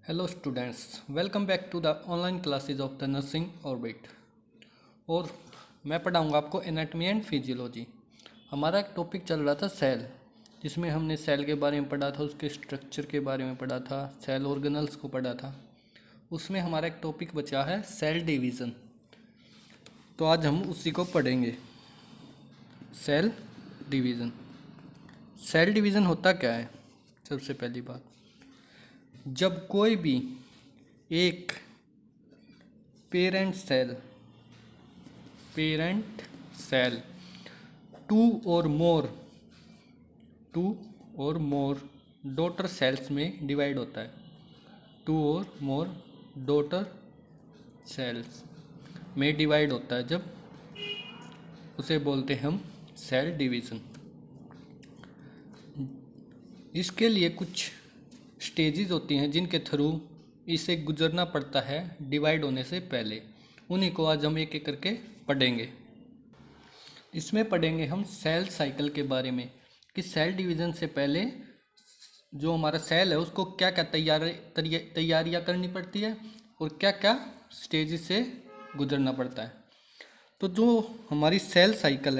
Hello students, welcome back to the online classes of the nursing orbit. और मैं पढ़ाऊंगा आपको एनाटॉमी एंड फिजियोलॉजी। हमारा एक टॉपिक चल रहा था सेल, जिसमें हमने सेल के बारे में पढ़ा था, उसके स्ट्रक्चर के बारे में पढ़ा था, सेल ऑर्गेनल्स को पढ़ा था। उसमें हमारा एक टॉपिक बचा है सेल डिवीज़न। तो आज हम उसी को पढ़ेंगे। Cell division. सेल डिवीज़न होता क्या है? सबसे पहली बात, जब कोई भी एक पेरेंट सेल टू और मोर डॉटर सेल्स में डिवाइड होता है। टू और मोर डॉटर सेल्स में डिवाइड होता है जब, उसे बोलते हैं हम सेल डिवीज़न। इसके लिए कुछ स्टेजेस होती हैं जिनके थ्रू इसे गुजरना पड़ता है डिवाइड होने से पहले। उन्हीं को आज हम एक एक करके पढ़ेंगे। इसमें पढ़ेंगे हम सेल साइकिल के बारे में कि सेल डिवीज़न से पहले जो हमारा सेल है उसको क्या क्या तैयारियाँ करनी पड़ती है और क्या क्या स्टेजेस से गुजरना पड़ता है। तो जो हमारी सेल साइकिल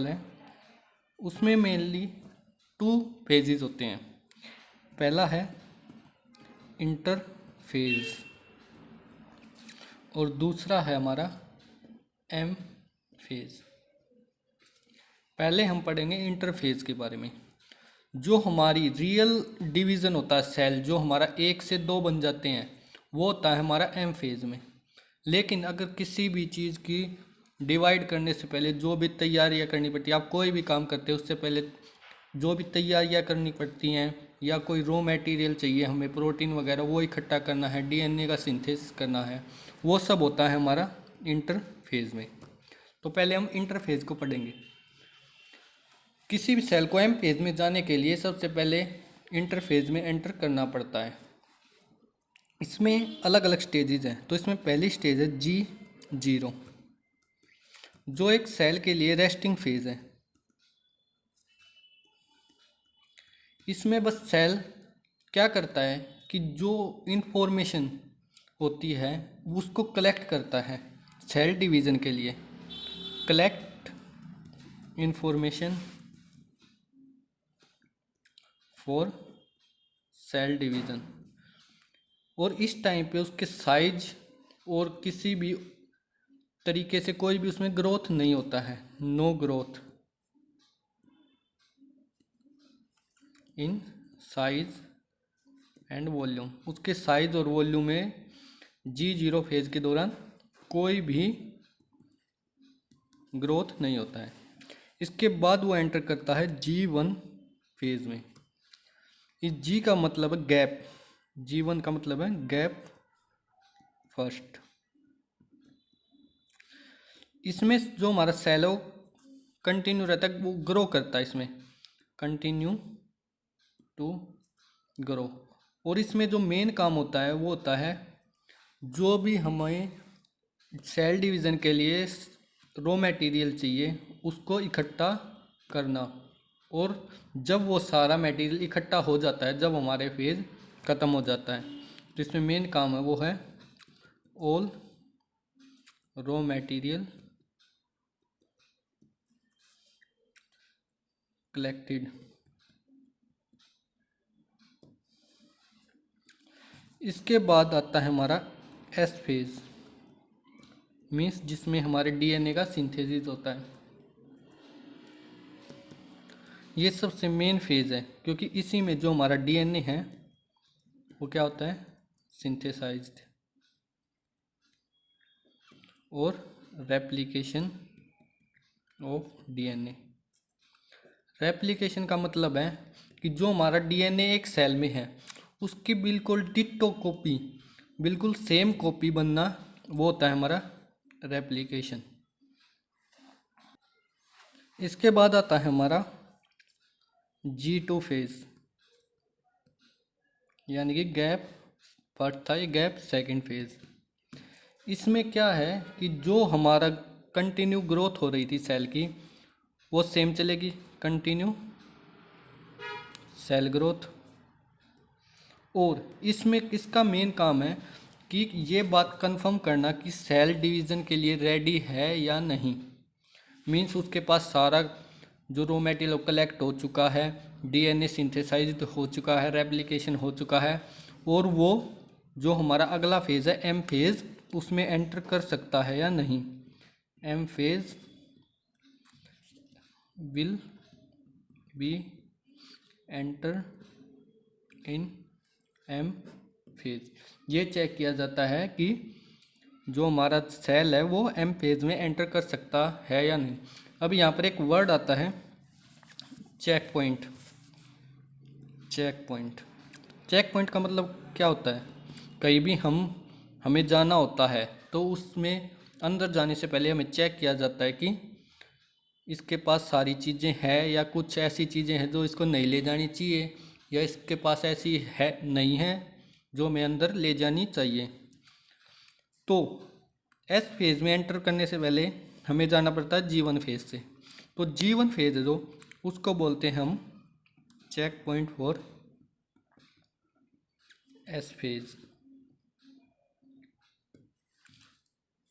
है उसमें मेनली 2 फेजेस होते हैं। पहला है इंटरफेज और दूसरा है हमारा एम फेज। पहले हम पढ़ेंगे इंटरफेज के बारे में। जो हमारी रियल डिवीज़न होता है सेल, जो हमारा 1 से 2 बन जाते हैं, वो होता है हमारा एम फेज में। लेकिन अगर किसी भी चीज़ की डिवाइड करने से पहले जो भी तैयारियां करनी पड़ती है, आप कोई भी काम करते हैं उससे पहले जो भी तैयारियां करनी पड़ती हैं, या कोई रॉ मटेरियल चाहिए हमें, प्रोटीन वगैरह वो इकट्ठा करना है, डीएनए का सिंथेसिस करना है, वो सब होता है हमारा इंटरफेज में। तो पहले हम इंटरफेज को पढ़ेंगे। किसी भी सेल को एम फेज में जाने के लिए सबसे पहले इंटरफेज में एंटर करना पड़ता है। इसमें अलग अलग स्टेजेस हैं। तो इसमें पहली स्टेज है G0, जो एक सेल के लिए रेस्टिंग फेज है। इसमें बस सेल क्या करता है कि जो इंफॉर्मेशन होती है उसको कलेक्ट करता है सेल डिवीज़न के लिए। Collect information for sale division. और इस टाइम पे उसके साइज और किसी भी तरीके से कोई भी उसमें ग्रोथ नहीं होता है। No growth in size and volume. उसके साइज और वॉल्यूम में G0 फेज के दौरान कोई भी ग्रोथ नहीं होता है। इसके बाद वो एंटर करता है G1 फेज में। इस G का मतलब है गैप, G1 का मतलब है गैप फर्स्ट। इसमें जो हमारा सेल है वो कंटिन्यू रहता है, वो ग्रो करता है, इसमें कंटिन्यू टू ग्रो। और इसमें जो मेन काम होता है वो होता है जो भी हमें सेल डिवीज़न के लिए रॉ मटेरियल चाहिए उसको इकट्ठा करना। और जब वो सारा मटेरियल इकट्ठा हो जाता है, जब हमारे फेज ख़त्म हो जाता है, तो इसमें मेन काम है वो है ऑल रॉ मटेरियल कलेक्टेड। इसके बाद आता है हमारा एस फेज, मीन्स जिसमें हमारे डीएनए का सिंथेसिस होता है। ये सबसे मेन फेज है क्योंकि इसी में जो हमारा डीएनए है वो क्या होता है, सिंथेसाइज्ड। और रेप्लिकेशन ऑफ डीएनए। रेप्लिकेशन का मतलब है कि जो हमारा डीएनए एक सेल में है उसकी बिल्कुल डिट्टो कॉपी, बिल्कुल सेम कॉपी बनना, वो होता है हमारा रेप्लिकेशन। इसके बाद आता है हमारा G2 फेज, यानी कि गैप फर्स्ट था, ये गैप सेकंड फेज। इसमें क्या है कि जो हमारा कंटिन्यू ग्रोथ हो रही थी सेल की वो सेम चलेगी, कंटिन्यू सेल ग्रोथ। और इसमें इसका मेन काम है कि ये बात कंफर्म करना कि सेल डिवीज़न के लिए रेडी है या नहीं। मीन्स उसके पास सारा जो रॉ मटेरियल कलेक्ट हो चुका है, डीएनए सिंथेसाइज्ड हो चुका है, रेप्लिकेशन हो चुका है, और वो जो हमारा अगला फेज़ है एम फेज़, उसमें एंटर कर सकता है या नहीं। M phase will be enter in M phase. ये चेक किया जाता है कि जो हमारा सेल है वो एम फेज़ में एंटर कर सकता है या नहीं। अब यहाँ पर एक वर्ड आता है check point. Check point, check point का मतलब क्या होता है? कहीं भी हमें जाना होता है तो उसमें अंदर जाने से पहले हमें चेक किया जाता है कि इसके पास सारी चीज़ें हैं या कुछ ऐसी चीज़ें हैं जो इसको नहीं ले जानी चाहिए, या इसके पास ऐसी है नहीं है जो हमें अंदर ले जानी चाहिए। तो एस फेज़ में एंटर करने से पहले हमें जाना पड़ता है G1 फेज़ से। तो G1 फेज़ जो उसको बोलते हैं हम check point for S phase.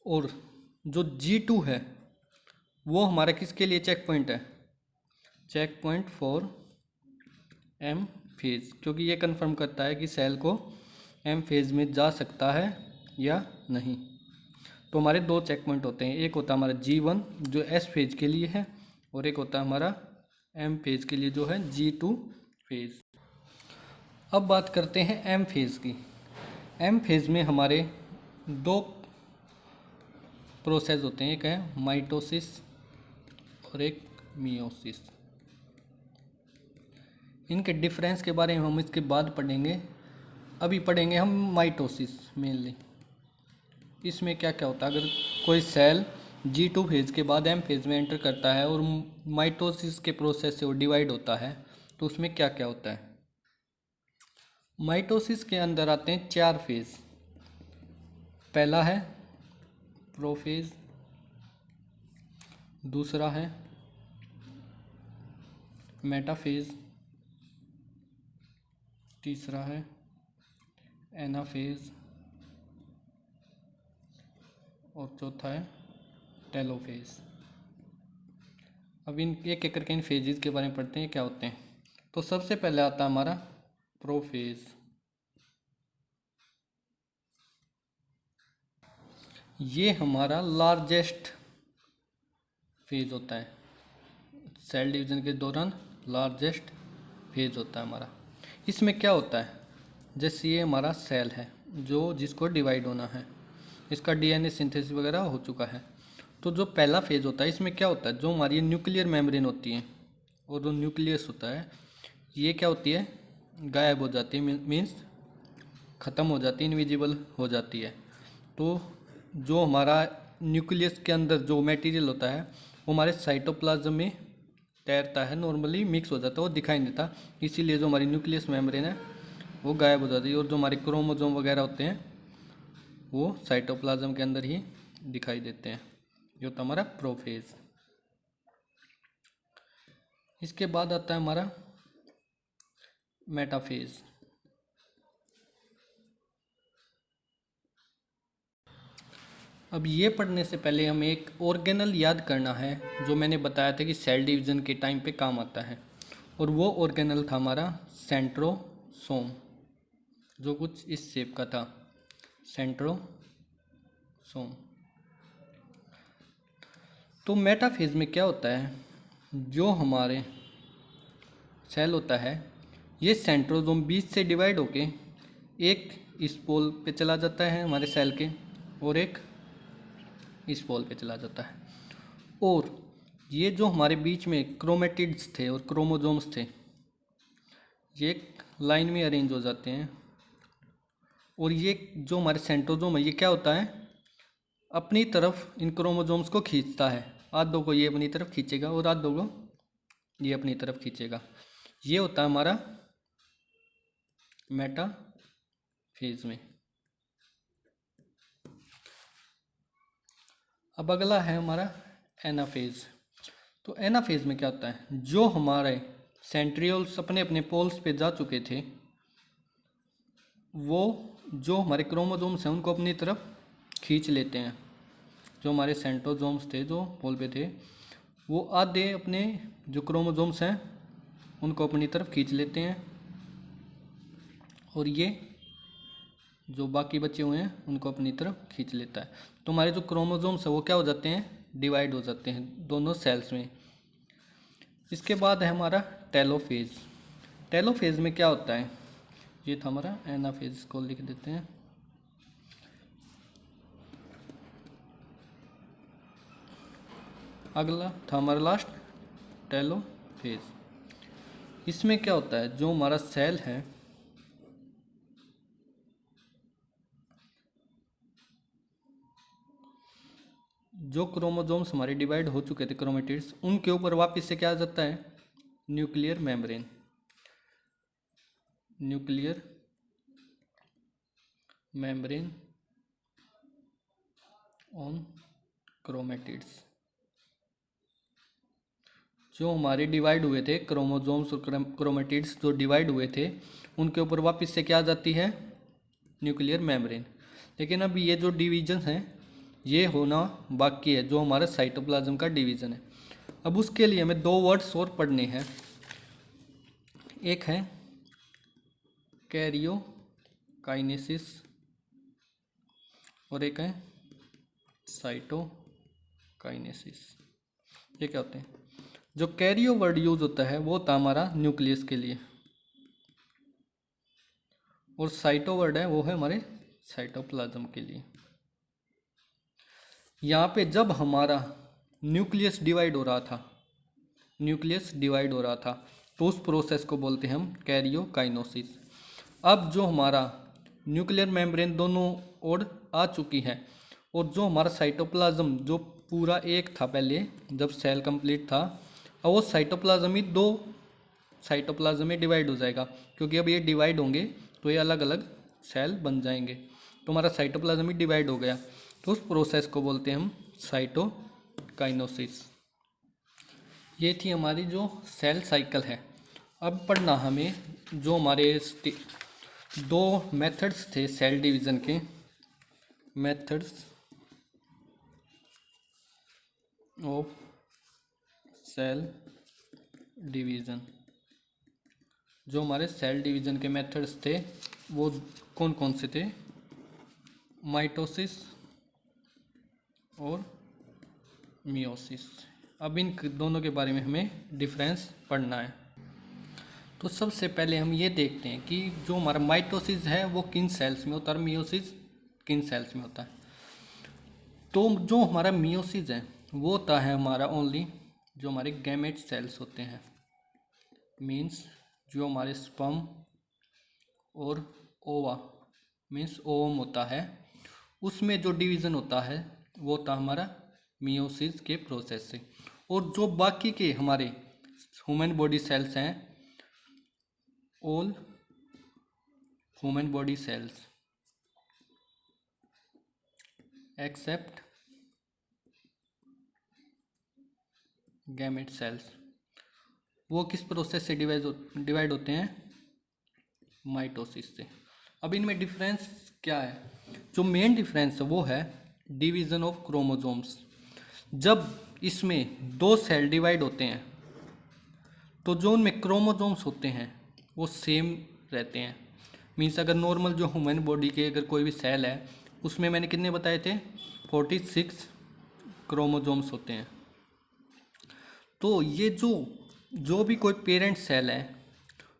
और जो G2 है वो हमारा किसके लिए चेक पॉइंट है? Check point for M phase, क्योंकि ये कंफर्म करता है कि सेल को एम फेज़ में जा सकता है या नहीं। तो हमारे दो चेक पॉइंट होते हैं, एक होता है हमारा G1 जो एस फेज़ के लिए है, और एक होता है हमारा एम फेज़ के लिए जो है G2 फेज़। अब बात करते हैं एम फेज़ की। एम फेज़ में हमारे दो प्रोसेस होते हैं, एक है माइटोसिस और एक मियोसिस। इनके डिफरेंस के बारे में हम इसके बाद पढ़ेंगे। अभी पढ़ेंगे हम माइटोसिस मेनली। इसमें क्या क्या होता है? अगर कोई सेल G2 फेज़ के बाद एम फेज़ में एंटर करता है और माइटोसिस के प्रोसेस से वो डिवाइड होता है, तो उसमें क्या क्या होता है? माइटोसिस के अंदर आते हैं 4 फेज़। पहला है प्रोफेज़, दूसरा है मेटाफेज़, तीसरा है एनाफेज़, और चौथा है टेलोफेज़। अब इन एक एक करके इन फेजेस के बारे में पढ़ते हैं क्या होते हैं। तो सबसे पहले आता है हमारा प्रोफेज़। ये हमारा लार्जेस्ट फेज़ होता है, सेल डिवीज़न के दौरान लार्जेस्ट फेज़ होता है हमारा। इसमें क्या होता है? जैसे ये हमारा सेल है जो जिसको डिवाइड होना है, इसका डीएनए सिंथेसिस वगैरह हो चुका है। तो जो पहला फेज़ होता है इसमें क्या होता है? जो हमारी न्यूक्लियर मेम्ब्रेन होती है और जो न्यूक्लियस होता है, ये क्या होती है? गायब हो जाती है, मीन्स ख़त्म हो जाती है, इनविजिबल हो जाती है। तो जो हमारा न्यूक्लियस के अंदर जो मटेरियल होता है वो हमारे साइटोप्लाज्म में तैरता है, नॉर्मली मिक्स हो जाता है, वो दिखाई नहीं देता। इसीलिए जो हमारी न्यूक्लियस मेम्ब्रेन है वो गायब हो जाती है, और जो हमारे क्रोमोसोम वगैरह होते हैं वो साइटोप्लाज्म के अंदर ही दिखाई देते हैं। ये होता है हमारा प्रोफेज़। इसके बाद आता है हमारा मेटाफेज़। अब ये पढ़ने से पहले हमें एक ऑर्गेनल याद करना है जो मैंने बताया था कि सेल डिवीज़न के टाइम पे काम आता है, और वो ऑर्गेनल था हमारा सेंट्रोसोम, जो कुछ इस शेप का था, सेंट्रोसोम। तो मेटाफेज़ में क्या होता है? जो हमारे सेल होता है ये सेंट्रोसोम बीच से डिवाइड होके एक इस पोल पे चला जाता है हमारे सेल के, और एक इस पोल पे चला जाता है। और ये जो हमारे बीच में क्रोमेटिड्स थे और क्रोमोसोम्स थे, ये एक लाइन में अरेंज हो जाते हैं। और ये जो हमारे सेंट्रोसोम है ये क्या होता है? अपनी तरफ इन क्रोमोसोम्स को खींचता है, आधों को ये अपनी तरफ खींचेगा और आधों को ये अपनी तरफ खींचेगा। ये होता है हमारा मेटाफेज़ में। अब अगला है हमारा एनाफेज़। तो एनाफेज़ में क्या होता है? जो हमारे सेंट्रियोल्स अपने अपने पोल्स पे जा चुके थे, वो जो हमारे क्रोमोसोम्स हैं उनको अपनी तरफ खींच लेते हैं। जो हमारे सेंट्रोसोम्स थे जो पोल पे थे, वो आधे अपने जो क्रोमोसोम्स हैं उनको अपनी तरफ खींच लेते हैं, और ये जो बाकी बचे हुए हैं उनको अपनी तरफ खींच लेता है। तो हमारे जो क्रोमोसोम्स हैं वो क्या हो जाते हैं, डिवाइड हो जाते हैं दोनों सेल्स में। इसके बाद है हमारा टेलोफेज। टेलोफेज में क्या होता है, ये था हमारा एनाफेज, को लिख देते हैं। अगला था हमारा लास्ट टेलोफेज। इसमें क्या होता है, जो हमारा सेल है जो क्रोमोसोम्स हमारे डिवाइड हो चुके थे क्रोमेटिड्स, उनके ऊपर वापस से क्या आ जाता है, nuclear membrane. Nuclear membrane on chromatids. जो हमारे डिवाइड हुए थे क्रोमोसोम्स और क्रोमेटिड्स जो डिवाइड हुए थे, उनके ऊपर वापस से क्या आ जाती है, न्यूक्लियर मेम्ब्रेन। लेकिन अब ये जो डिवीजन हैं ये होना बाकी है, जो हमारा साइटोप्लाज्म का डिवीज़न है। अब उसके लिए हमें 2 वर्ड्स और पढ़ने हैं। एक है कैरियोकाइनेसिस और एक है साइटोकाइनेसिस। ये क्या होते हैं, जो कैरियो वर्ड यूज होता है वो होता है हमारा न्यूक्लियस के लिए, और साइटो वर्ड है वो है हमारे साइटोप्लाज्म के लिए। यहाँ पे जब हमारा न्यूक्लियस डिवाइड हो रहा था, तो उस प्रोसेस को बोलते हैं हम कैरियोकाइनेसिस। अब जो हमारा न्यूक्लियर मेम्ब्रेन दोनों ओर आ चुकी है, और जो हमारा साइटोप्लाज्म जो पूरा एक था पहले जब सेल कंप्लीट था, अब वो साइटोप्लाज्म ही 2 साइटोप्लाज्म में डिवाइड हो जाएगा, क्योंकि अब ये डिवाइड होंगे तो ये अलग अलग सेल बन जाएंगे। तो हमारा साइटोप्लाज्म ही डिवाइड हो गया, तो उस प्रोसेस को बोलते हैं हम साइटोकाइनेसिस। ये थी हमारी जो सेल साइकिल है। अब पढ़ना हमें जो हमारे 2 मेथड्स थे सेल डिवीज़न के, मेथड्स ऑफ सेल डिवीज़न। जो हमारे सेल डिवीज़न के मेथड्स थे वो कौन कौन से थे, माइटोसिस और मियोसिस। अब इन दोनों के बारे में हमें डिफरेंस पढ़ना है। तो सबसे पहले हम ये देखते हैं कि जो हमारा माइटोसिस है वो किन सेल्स में होता है और मियोसिस किन सेल्स में होता है। तो जो हमारा मियोसिस है वो होता है हमारा ओनली जो हमारे गैमेट सेल्स होते हैं, मीन्स जो हमारे स्पर्म और ओवा मीन्स ओवम होता है, उसमें जो डिवीज़न होता है वो होता है हमारा मियोसिस के प्रोसेस से। और जो बाकी के हमारे ह्यूमन बॉडी सेल्स हैं, all human body cells except gamete cells, वो किस प्रोसेस से डिवाइड होते हैं, माइटोसिस से। अब इनमें डिफरेंस क्या है, जो मेन डिफरेंस है वो है डिवीज़न ऑफ क्रोमोसोम्स। जब इसमें 2 सेल डिवाइड होते हैं तो जो उनमें क्रोमोसोम्स होते हैं वो सेम रहते हैं। मीन्स अगर नॉर्मल जो ह्यूमन बॉडी के अगर कोई भी सेल है उसमें मैंने कितने बताए थे, 46 क्रोमोसोम्स होते हैं। तो ये जो भी कोई पेरेंट सेल है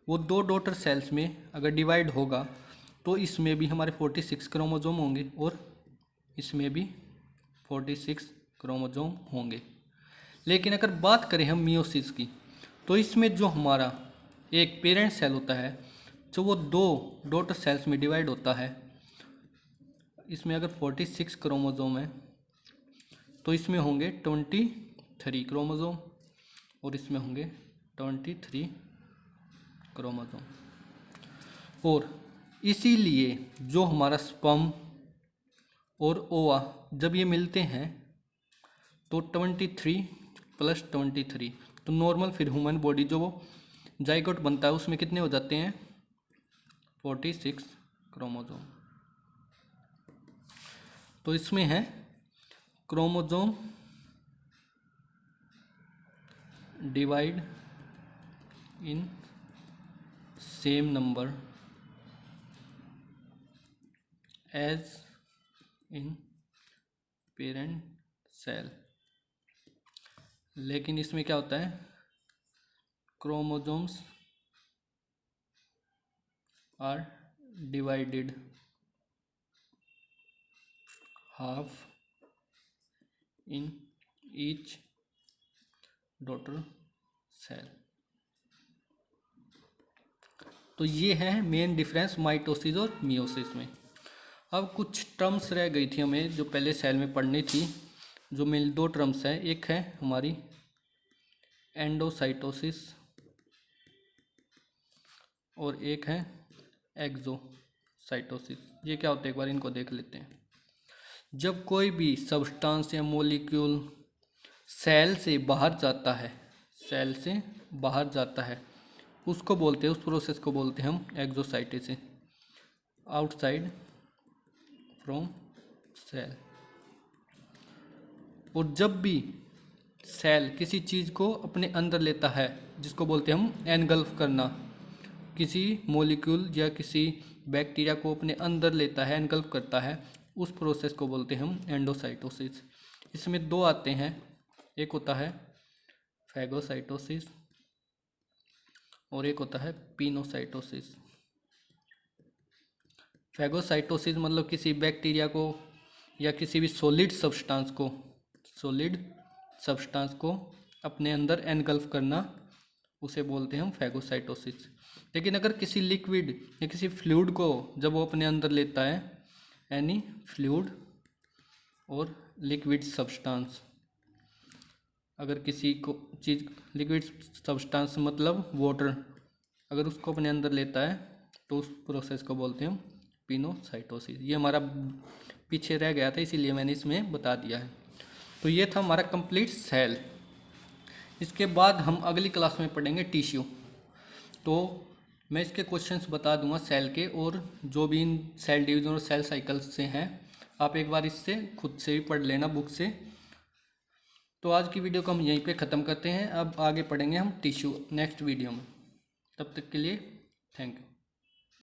वो 2 डॉटर सेल्स में अगर डिवाइड होगा तो इसमें भी हमारे 46 क्रोमोसोम होंगे और इसमें भी 46 क्रोमोसोम होंगे। लेकिन अगर बात करें हम मियोसिस की, तो इसमें जो हमारा एक पेरेंट सेल होता है जो वो 2 डॉटर सेल्स में डिवाइड होता है, इसमें अगर 46 क्रोमोसोम है तो इसमें होंगे 23 क्रोमोसोम और इसमें होंगे 23 क्रोमोसोम। और इसीलिए जो हमारा स्पर्म और ओवा जब ये मिलते हैं तो 23 + 23, तो नॉर्मल फिर ह्यूमन बॉडी जो वो जाइगोट बनता है उसमें कितने हो जाते हैं, 46 क्रोमोसोम। तो इसमें है chromosome divide in same number as in parent cell. लेकिन इसमें क्या होता है, chromosomes are divided half in each daughter cell. तो ये है मेन डिफरेंस माइटोसिस और मियोसिस में। अब कुछ टर्म्स रह गई थी हमें जो पहले सेल में पढ़नी थी, जो मेन दो टर्म्स हैं। एक है हमारी एंडोसाइटोसिस और एक है एक्सोसाइटोसिस। ये क्या होता है एक बार इनको देख लेते हैं। जब कोई भी सब्सटेंस या मॉलिक्यूल सेल से बाहर जाता है, सेल से बाहर जाता है, उसको बोलते हैं, उस प्रोसेस को बोलते हैं हम एक्सोसाइटोसिस, आउटसाइड फ्रॉम सेल। और जब भी सेल किसी चीज़ को अपने अंदर लेता है, जिसको बोलते हैं हम एनगल्फ करना, किसी मॉलिक्यूल या किसी बैक्टीरिया को अपने अंदर लेता है, एनगल्फ करता है, उस प्रोसेस को बोलते हैं हम एंडोसाइटोसिस। इसमें दो आते हैं, एक होता है फैगोसाइटोसिस और एक होता है पिनोसाइटोसिस। फैगोसाइटोसिस मतलब किसी बैक्टीरिया को या किसी भी सॉलिड सब्सटेंस को अपने अंदर एनगल्फ करना, उसे बोलते हैं हम फैगोसाइटोसिस। लेकिन अगर किसी लिक्विड या किसी फ्लूइड को जब वो अपने अंदर लेता है, एनी फ्लूइड और लिक्विड सब्सटेंस, अगर किसी को चीज़ लिक्विड सब्सटेंस मतलब वाटर, अगर उसको अपने अंदर लेता है तो उस प्रोसेस को बोलते हैं हम पिनोसाइटोसिस। ये हमारा पीछे रह गया था, इसीलिए मैंने इसमें बता दिया है। तो ये था हमारा कंप्लीट सेल। इसके बाद हम अगली क्लास में पढ़ेंगे टिश्यू। तो मैं इसके क्वेश्चंस बता दूंगा सेल के, और जो भी इन सेल डिवीजन और सेल साइकिल्स से हैं, आप एक बार इससे खुद से भी पढ़ लेना बुक से। तो आज की वीडियो को हम यहीं पे ख़त्म करते हैं। अब आगे पढ़ेंगे हम टिश्यू नेक्स्ट वीडियो में। तब तक के लिए थैंक यू।